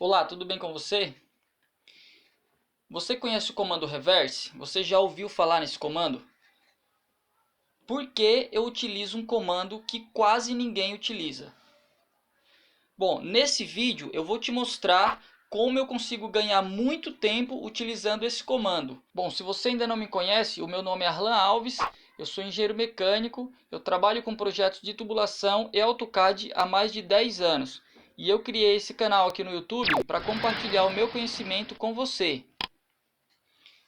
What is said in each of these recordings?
Olá, tudo bem com você? Você conhece o comando reverse? Você já ouviu falar nesse comando? Por que eu utilizo um comando que quase ninguém utiliza? Bom, nesse vídeo eu vou te mostrar como eu consigo ganhar muito tempo utilizando esse comando. Bom, se você ainda não me conhece, o meu nome é Arlan Alves, eu sou engenheiro mecânico, eu trabalho com projetos de tubulação e AutoCAD há mais de 10 anos. E eu criei esse canal aqui no YouTube para compartilhar o meu conhecimento com você.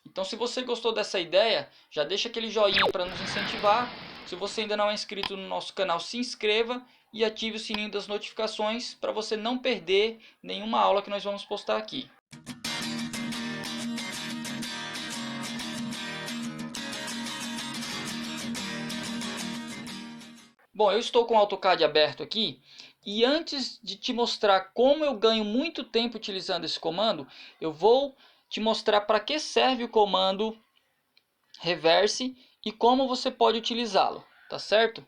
Então, se você gostou dessa ideia, já deixa aquele joinha para nos incentivar. Se você ainda não é inscrito no nosso canal, se inscreva e ative o sininho das notificações para você não perder nenhuma aula que nós vamos postar aqui. Bom, eu estou com o AutoCAD aberto aqui e antes de te mostrar como eu ganho muito tempo utilizando esse comando, eu vou te mostrar para que serve o comando reverse e como você pode utilizá-lo, tá certo?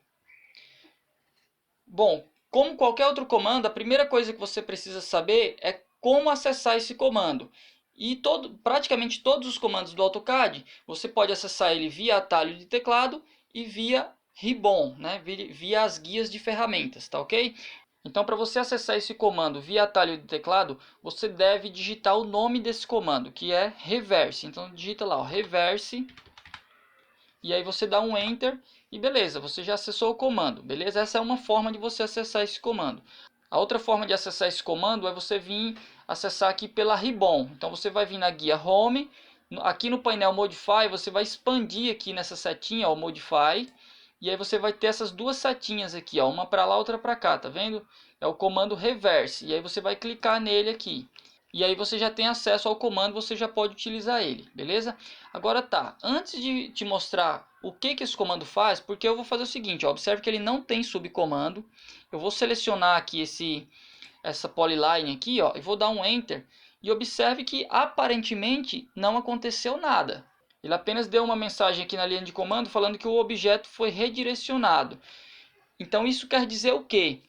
Bom, como qualquer outro comando, a primeira coisa que você precisa saber é como acessar esse comando. E praticamente todos os comandos do AutoCAD, você pode acessar ele via atalho de teclado e via ribbon, né? Via as guias de ferramentas, tá ok? Então, para você acessar esse comando via atalho de teclado, você deve digitar o nome desse comando, que é reverse. Então, digita lá, ó, reverse. E aí você dá um Enter e beleza, você já acessou o comando, beleza? Essa é uma forma de você acessar esse comando. A outra forma de acessar esse comando é você vir acessar aqui pela Ribbon. Então você vai vir na guia Home, aqui no painel Modify você vai expandir aqui nessa setinha, ó, Modify. E aí você vai ter essas duas setinhas aqui, ó, uma para lá, outra para cá, tá vendo? É o comando Reverse. E aí você vai clicar nele aqui. E aí você já tem acesso ao comando, você já pode utilizar ele, beleza? Agora tá, antes de te mostrar o que esse comando faz, porque eu vou fazer o seguinte, ó, observe que ele não tem subcomando. Eu vou selecionar aqui essa polyline aqui, ó, e vou dar um Enter. E observe que aparentemente não aconteceu nada. Ele apenas deu uma mensagem aqui na linha de comando falando que o objeto foi redirecionado. Então isso quer dizer o quê?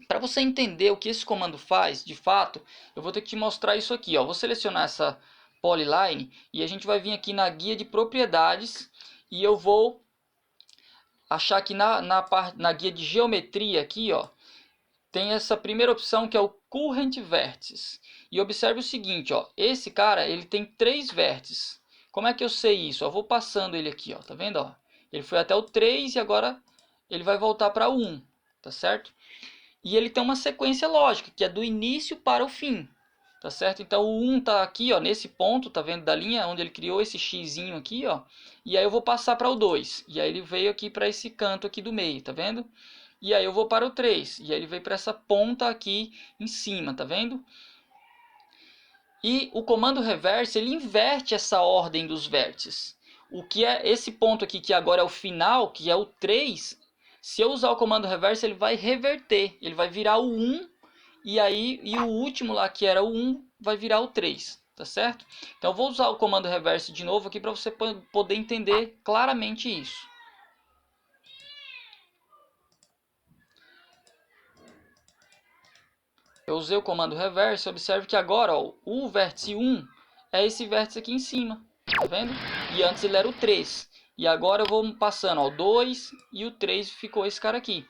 Para você entender o que esse comando faz, de fato, eu vou ter que te mostrar isso aqui. Ó. Vou selecionar essa polyline e a gente vai vir aqui na guia de propriedades e eu vou achar que na guia de geometria aqui, ó, tem essa primeira opção que é o Current Vertices. E observe o seguinte, ó, esse cara ele tem 3 vértices. Como é que eu sei isso? Eu vou passando ele aqui, ó, tá vendo? Ó? Ele foi até o 3 e agora ele vai voltar para o 1, tá certo? E ele tem uma sequência lógica, que é do início para o fim. Tá certo? Então o 1 tá aqui, ó, nesse ponto, tá vendo da linha onde ele criou esse xzinho aqui, ó. E aí eu vou passar para o 2. E aí ele veio aqui para esse canto aqui do meio, tá vendo? E aí eu vou para o 3. E aí ele veio para essa ponta aqui em cima, tá vendo? E o comando reverse, ele inverte essa ordem dos vértices. O que é esse ponto aqui, que agora é o final, que é o 3, se eu usar o comando reverse, ele vai reverter. Ele vai virar o 1, e o último lá, que era o 1, vai virar o 3. Tá certo? Então eu vou usar o comando reverse de novo aqui para você poder entender claramente isso. Eu usei o comando reverse, observe que agora ó, o vértice 1 é esse vértice aqui em cima, tá vendo? E antes ele era o 3. E agora eu vou passando ó, o 2 e o 3 ficou esse cara aqui.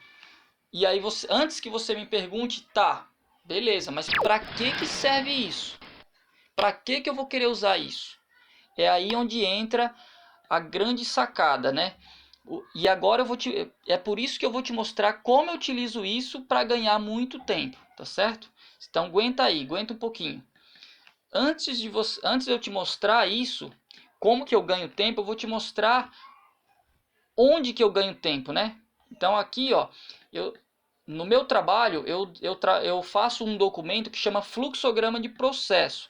E aí você, antes que você me pergunte, tá, beleza, mas para que serve isso? Para que eu vou querer usar isso? É aí onde entra a grande sacada, né? E agora é por isso que eu vou te mostrar como eu utilizo isso para ganhar muito tempo, tá certo? Então aguenta aí, aguenta um pouquinho. Antes de eu te mostrar isso, como que eu ganho tempo, eu vou te mostrar onde que eu ganho tempo, né? Então aqui, ó, no meu trabalho eu faço um documento que chama fluxograma de processo.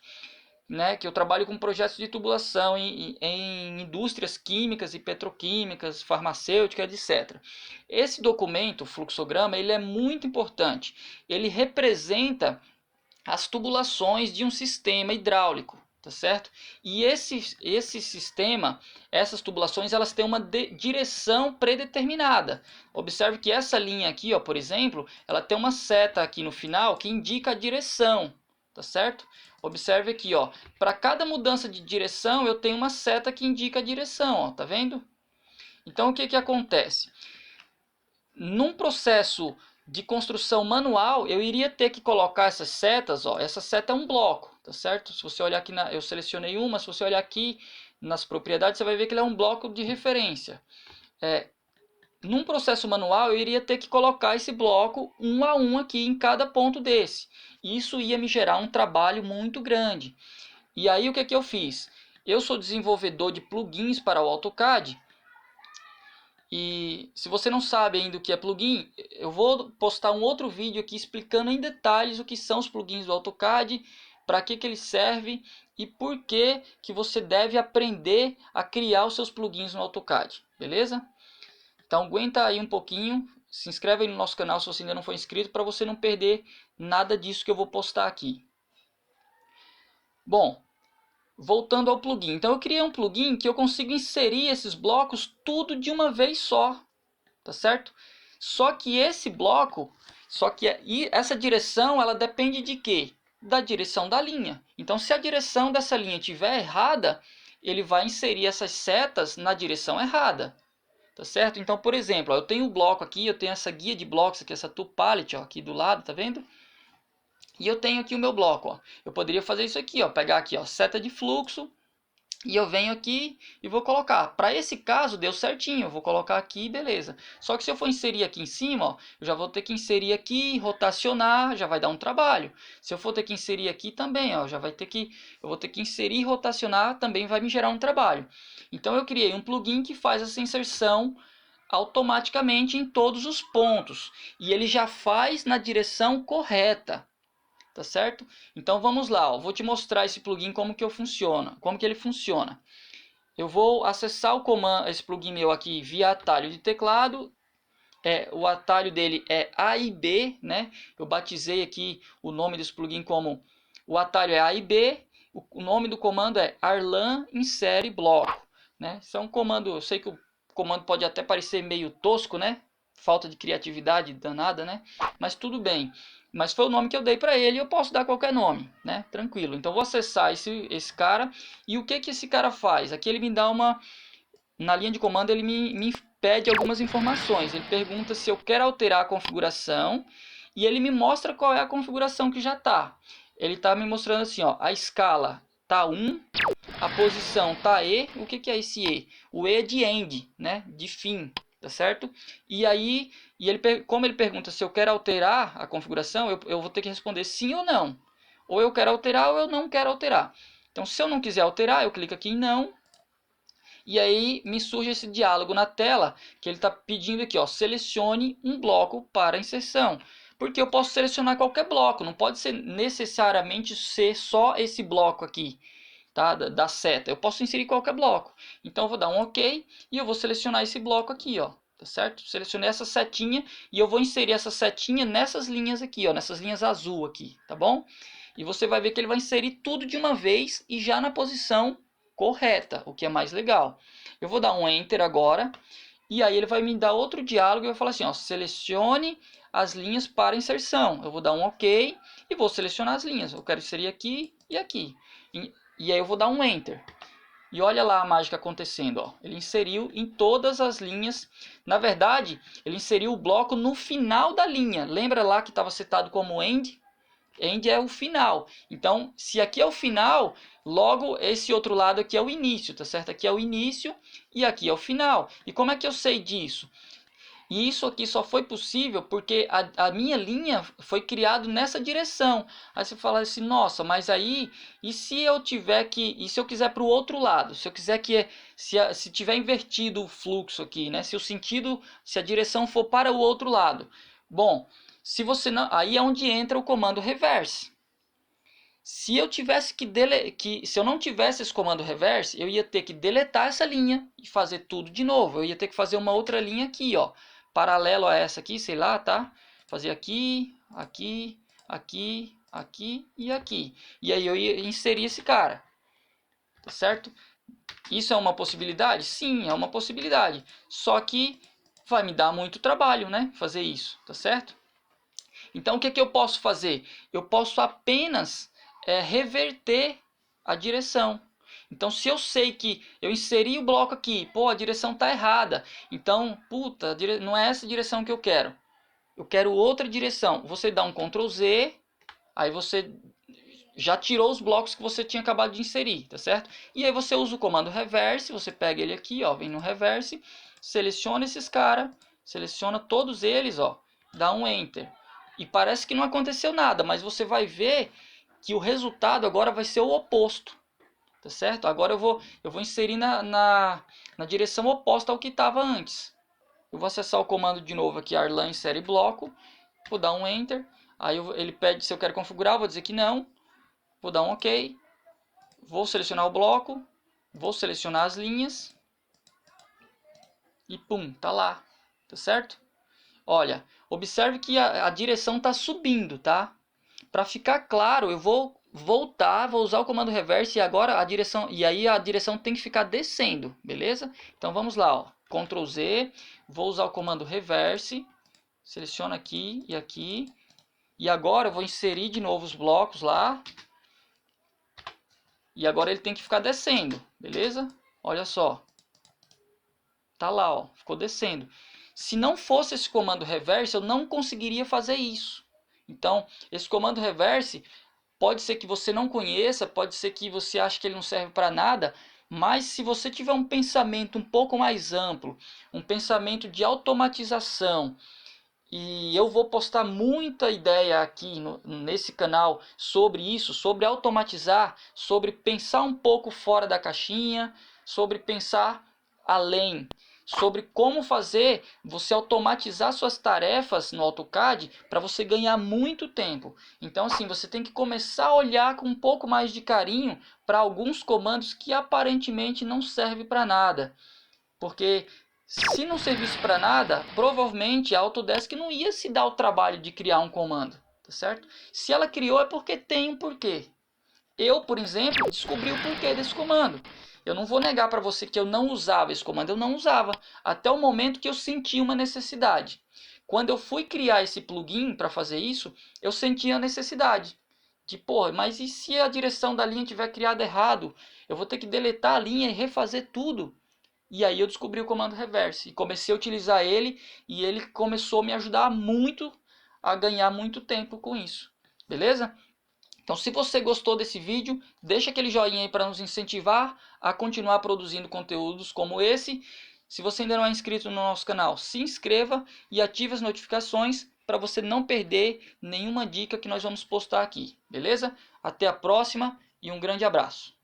Né, que eu trabalho com projetos de tubulação em indústrias químicas e petroquímicas, farmacêuticas, etc. Esse documento, o fluxograma, ele é muito importante. Ele representa as tubulações de um sistema hidráulico, tá certo? E esse sistema, essas tubulações, elas têm uma direção predeterminada. Observe que essa linha aqui, ó, por exemplo, ela tem uma seta aqui no final que indica a direção. tá certo? Observe aqui, ó, para cada mudança de direção eu tenho uma seta que indica a direção, ó, tá vendo? Então o que que acontece? Num processo de construção manual, eu iria ter que colocar essas setas, ó, essa seta é um bloco, tá certo? Se você olhar aqui, eu selecionei uma, se você olhar aqui nas propriedades, você vai ver que ele é um bloco de referência. Num processo manual, eu iria ter que colocar esse bloco um a um aqui em cada ponto desse. Isso ia me gerar um trabalho muito grande. E aí o que eu fiz? Eu sou desenvolvedor de plugins para o AutoCAD. E se você não sabe ainda o que é plugin, eu vou postar um outro vídeo aqui explicando em detalhes o que são os plugins do AutoCAD, para que ele serve e por que você deve aprender a criar os seus plugins no AutoCAD, beleza? Então aguenta aí um pouquinho, se inscreve aí no nosso canal se você ainda não for inscrito, para você não perder nada disso que eu vou postar aqui. Bom, voltando ao plugin. Então eu criei um plugin que eu consigo inserir esses blocos tudo de uma vez só, tá certo? Só que esse bloco, essa direção, ela depende de quê? Da direção da linha. Então se a direção dessa linha estiver errada, ele vai inserir essas setas na direção errada. Tá certo? Então, por exemplo, ó, eu tenho um bloco aqui, eu tenho essa guia de blocos aqui, essa tool palette, ó, aqui do lado, tá vendo? E eu tenho aqui o meu bloco, ó. Eu poderia fazer isso aqui, ó, pegar aqui, ó, seta de fluxo, e eu venho aqui e vou colocar. Para esse caso deu certinho, eu vou colocar aqui, beleza. Só que se eu for inserir aqui em cima, ó, eu já vou ter que inserir aqui, rotacionar, já vai dar um trabalho. Se eu for ter que inserir aqui também, ó, eu vou ter que inserir e rotacionar, também vai me gerar um trabalho. Então eu criei um plugin que faz essa inserção automaticamente em todos os pontos. E ele já faz na direção correta. Tá certo? Então vamos lá, ó. Vou te mostrar esse plugin como que ele funciona. Eu vou acessar o comando, esse plugin meu aqui via atalho de teclado. O atalho dele é A e B, né? Eu batizei aqui o nome desse plugin como o atalho é A e B. O nome do comando é Arlan insere bloco, né? Isso é um comando, eu sei que o comando pode até parecer meio tosco, né? Falta de criatividade danada, né? Mas tudo bem. Mas foi o nome que eu dei para ele e eu posso dar qualquer nome, né? Tranquilo. Então vou acessar esse cara. E o que esse cara faz? Aqui ele me dá uma... Na linha de comando ele me pede algumas informações. Ele pergunta se eu quero alterar a configuração. E ele me mostra qual é a configuração que já está. Ele está me mostrando assim, ó, a escala tá 1, a posição tá E. O que é esse E? O E é de end, né? De fim, tá certo? E aí, como ele pergunta se eu quero alterar a configuração, eu vou ter que responder sim ou não. Ou eu quero alterar ou eu não quero alterar. Então, se eu não quiser alterar, eu clico aqui em não. E aí me surge esse diálogo na tela que ele está pedindo aqui, ó, selecione um bloco para inserção. Porque eu posso selecionar qualquer bloco, não pode ser necessariamente ser só esse bloco aqui, tá? Da seta. Eu posso inserir qualquer bloco. Então eu vou dar um OK e eu vou selecionar esse bloco aqui, ó. Tá certo? Selecionei essa setinha e eu vou inserir essa setinha nessas linhas aqui, ó, nessas linhas azul aqui, tá bom? E você vai ver que ele vai inserir tudo de uma vez e já na posição correta, o que é mais legal. Eu vou dar um Enter agora e aí ele vai me dar outro diálogo e vai falar assim, ó, selecione as linhas para inserção. Eu vou dar um OK e vou selecionar as linhas. Eu quero inserir aqui e aqui. E aí eu vou dar um Enter. E olha lá a mágica acontecendo, ó. Ele inseriu em todas as linhas. Na verdade, ele inseriu o bloco no final da linha. Lembra lá que estava setado como End? End é o final. Então, se aqui é o final, logo esse outro lado aqui é o início, tá certo? Aqui é o início e aqui é o final. E como é que eu sei disso? E isso aqui só foi possível porque a minha linha foi criada nessa direção. Aí você fala assim, nossa, mas aí, e se eu quiser para o outro lado? Se eu quiser se tiver invertido o fluxo aqui, né? Se a direção for para o outro lado. Bom, se você não, aí é onde entra o comando reverse. Se eu não tivesse esse comando reverse, eu ia ter que deletar essa linha e fazer tudo de novo. Eu ia ter que fazer uma outra linha aqui, ó, paralelo a essa aqui, sei lá, tá? Fazer aqui, aqui, aqui, aqui e aqui. E aí eu ia inserir esse cara, tá certo? Isso é uma possibilidade? Sim, é uma possibilidade. Só que vai me dar muito trabalho, né? Fazer isso, tá certo? Então o que eu posso fazer? Eu posso apenas reverter a direção. Então, se eu sei que eu inseri o bloco aqui, pô, a direção está errada, então, puta, não é essa direção que eu quero outra direção. Você dá um Ctrl Z, aí você já tirou os blocos que você tinha acabado de inserir, tá certo? E aí você usa o comando reverse, você pega ele aqui, ó, vem no reverse, seleciona esses caras, seleciona todos eles, ó, dá um Enter. E parece que não aconteceu nada, mas você vai ver que o resultado agora vai ser o oposto, tá certo? Agora eu vou inserir na direção oposta ao que estava antes. Eu vou acessar o comando de novo aqui, arlan insere bloco, vou dar um Enter, aí ele pede se eu quero configurar, vou dizer que não, vou dar um OK, vou selecionar o bloco, vou selecionar as linhas e pum, tá lá, tá certo? Olha, observe que a direção está subindo, tá? Para ficar claro, eu vou voltar, vou usar o comando reverse e agora a direção, e aí a direção tem que ficar descendo, beleza? Então vamos lá, ó, Ctrl Z, vou usar o comando reverse, seleciono aqui, e agora eu vou inserir de novo os blocos lá, e agora ele tem que ficar descendo, beleza? Olha só, tá lá, ó, ficou descendo. Se não fosse esse comando reverse, eu não conseguiria fazer isso. Então, esse comando reverse, pode ser que você não conheça, pode ser que você ache que ele não serve para nada, mas se você tiver um pensamento um pouco mais amplo, um pensamento de automatização, e eu vou postar muita ideia aqui nesse canal sobre isso, sobre automatizar, sobre pensar um pouco fora da caixinha, sobre pensar além, sobre como fazer você automatizar suas tarefas no AutoCAD para você ganhar muito tempo. Então assim, você tem que começar a olhar com um pouco mais de carinho para alguns comandos que aparentemente não servem para nada. Porque se não servisse para nada, provavelmente a Autodesk não ia se dar o trabalho de criar um comando, tá certo? Se ela criou é porque tem um porquê. Eu, por exemplo, descobri o porquê desse comando. Eu não vou negar para você que eu não usava esse comando, eu não usava, até o momento que eu senti uma necessidade. Quando eu fui criar esse plugin para fazer isso, eu senti a necessidade de, pô, mas e se a direção da linha tiver criado errado? Eu vou ter que deletar a linha e refazer tudo. E aí eu descobri o comando reverse e comecei a utilizar ele e ele começou a me ajudar muito a ganhar muito tempo com isso. Beleza? Então se você gostou desse vídeo, deixa aquele joinha aí para nos incentivar a continuar produzindo conteúdos como esse. Se você ainda não é inscrito no nosso canal, se inscreva e ative as notificações para você não perder nenhuma dica que nós vamos postar aqui. Beleza? Até a próxima e um grande abraço.